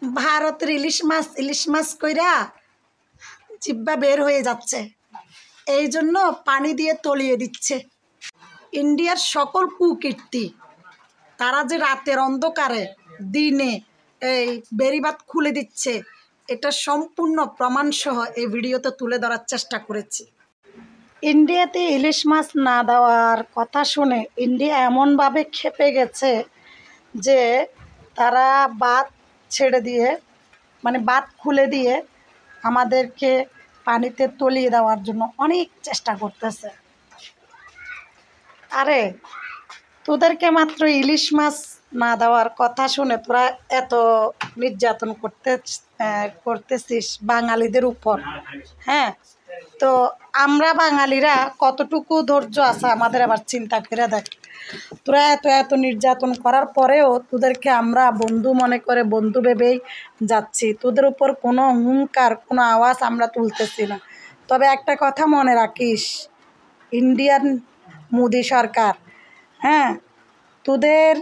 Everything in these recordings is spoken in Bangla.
ভারতের ইলিশ মাছ কইরা জিব্বা বের হয়ে যাচ্ছে, এই জন্য পানি দিয়ে তলিয়ে দিচ্ছে। ইন্ডিয়ার সকল কুকীর্তি, তারা যে রাতের অন্ধকারে দিনে এই বেড়িবাঁধ খুলে দিচ্ছে, এটা সম্পূর্ণ প্রমাণসহ এই ভিডিওতে তুলে ধরার চেষ্টা করেছি। ইন্ডিয়াতে ইলিশ মাছ না দেওয়ার কথা শুনে ইন্ডিয়া এমনভাবে ক্ষেপে গেছে যে তারা বাঁধ ছেড়ে দিয়ে, মানে বাঁধ খুলে দিয়ে আমাদেরকে পানিতে তলিয়ে দেওয়ার জন্য অনেক চেষ্টা করতেছে। আরে তোদেরকে মাত্র ইলিশ মাছ না দেওয়ার কথা শুনে তোরা এত নির্যাতন করতেছিস বাঙালিদের উপর। হ্যাঁ, তো আমরা বাঙালিরা কতটুকু ধৈর্য আছে আমাদের আবার চিন্তা করে দেখ। তোরা এত নির্যাতন করার পরেও তোদেরকে আমরা বন্ধু মনে করে বন্ধু ভেবেই যাচ্ছি, তোদের উপর কোনো হুঙ্কার কোনো আওয়াজ আমরা তুলতেছি না। তবে একটা কথা মনে রাখিস, ইন্ডিয়ান মোদি সরকার, হ্যাঁ, তোদের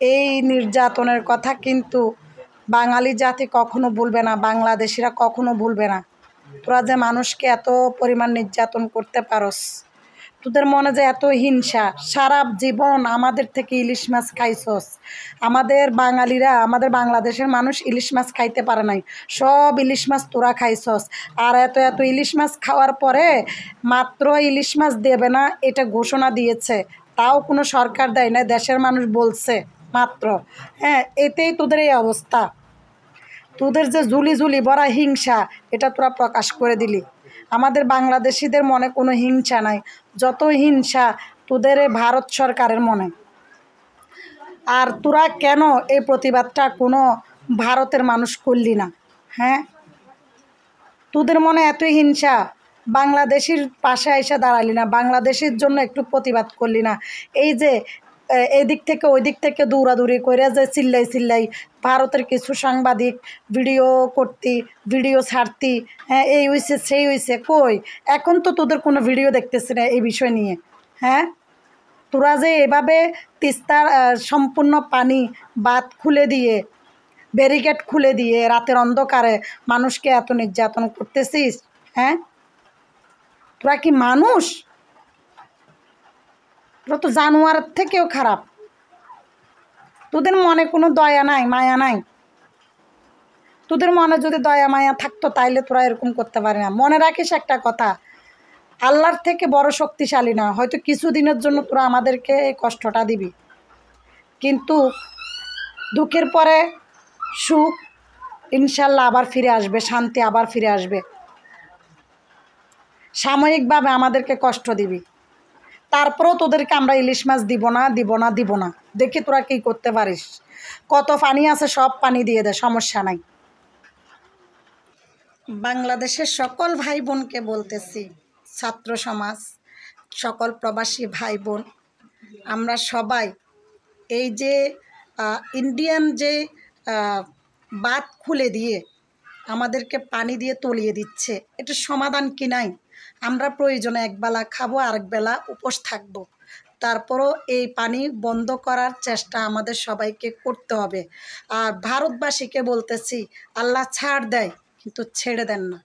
এই নির্যাতনের কথা কিন্তু বাঙালি জাতি কখনো ভুলবে না, বাংলাদেশিরা কখনো ভুলবে না। তোরা যে মানুষকে এত পরিমাণ নির্যাতন করতে পারস, তোদের মনে যে এত হিংসা, সারা জীবন আমাদের থেকে ইলিশ মাছ খাইছস। আমাদের বাঙালিরা, আমাদের বাংলাদেশের মানুষ ইলিশ মাছ খাইতে পারে নাই, সব ইলিশ মাছ তোরা খাইছস। আর এত ইলিশ মাছ খাওয়ার পরে মাত্র ইলিশ মাছ দেবে না এটা ঘোষণা দিয়েছে, তাও কোনো সরকার দেয় না, দেশের মানুষ বলছে মাত্র। হ্যাঁ, এতেই তোদের এই অবস্থা। তোদের যে ঝুলি ভরা হিংসা, এটা তোরা প্রকাশ করে দিলি। আমাদের বাংলাদেশিদের মনে কোনো হিংসা নাই, যত হিংসা তোদের এই ভারত সরকারের মনে। আর তোরা কেন এই প্রতিবাদটা কোনো ভারতের মানুষ করলি না? হ্যাঁ, তোদের মনে এত হিংসা, বাংলাদেশের পাশে এসে দাঁড়ালি না, বাংলাদেশের জন্য একটু প্রতিবাদ করলি না। এই যে এদিক থেকে ওই দিক থেকে দৌড়াদৌড়ি করে যে চিল্লাই ভারতের কিছু সাংবাদিক ভিডিও করতি, ভিডিও ছাড়তি, হ্যাঁ, এই হয়েছে সেই হয়েছে, কই এখন তো তোদের কোনো ভিডিও দেখতেছি না এই বিষয় নিয়ে। হ্যাঁ, তোরা যে এভাবে তিস্তার সম্পূর্ণ পানি বাঁধ খুলে দিয়ে, ব্যারিকেড খুলে দিয়ে রাতের অন্ধকারে মানুষকে এত নির্যাতন করতেছিস, হ্যাঁ, তোরা কি মানুষ? তোরা তো জানোয়ারের থেকেও খারাপ। তোদের মনে কোনো দয়া নাই, মায়া নাই। তোদের মনে যদি দয়া মায়া থাকতো তাইলে তোরা এরকম করতে পারি না। মনে রাখিস একটা কথা, আল্লাহর থেকে বড় শক্তিশালী না। হয়তো কিছুদিনের জন্য তোরা আমাদেরকে এই কষ্টটা দিবি, কিন্তু দুঃখের পরে সুখ ইনশাল্লাহ আবার ফিরে আসবে, শান্তি আবার ফিরে আসবে। সাময়িকভাবে আমাদেরকে কষ্ট দিবি, তারপরেও তোদেরকে আমরা ইলিশ মাছ দিব না। দেখি তোরা কী করতে পারিস। কত পানি আছে সব পানি দিয়ে দে, সমস্যা নাই। বাংলাদেশের সকল ভাই বোনকে বলতেছি, ছাত্র সমাজ, সকল প্রবাসী ভাই বোন, আমরা সবাই এই যে ইন্ডিয়ান যে বাঁধ খুলে দিয়ে আমাদেরকে পানি দিয়ে তলিয়ে দিচ্ছে, এটা সমাধান কি নাই? আমরা প্রয়োজনে একবেলা খাবো, আরেক বেলা উপোস থাকবো, তারপরও এই পানি বন্ধ করার চেষ্টা আমাদের সবাইকে করতে হবে। আর ভারতবাসীকে বলতেছি, আল্লাহ ছাড় দেয় কিন্তু ছেড়ে দেন না।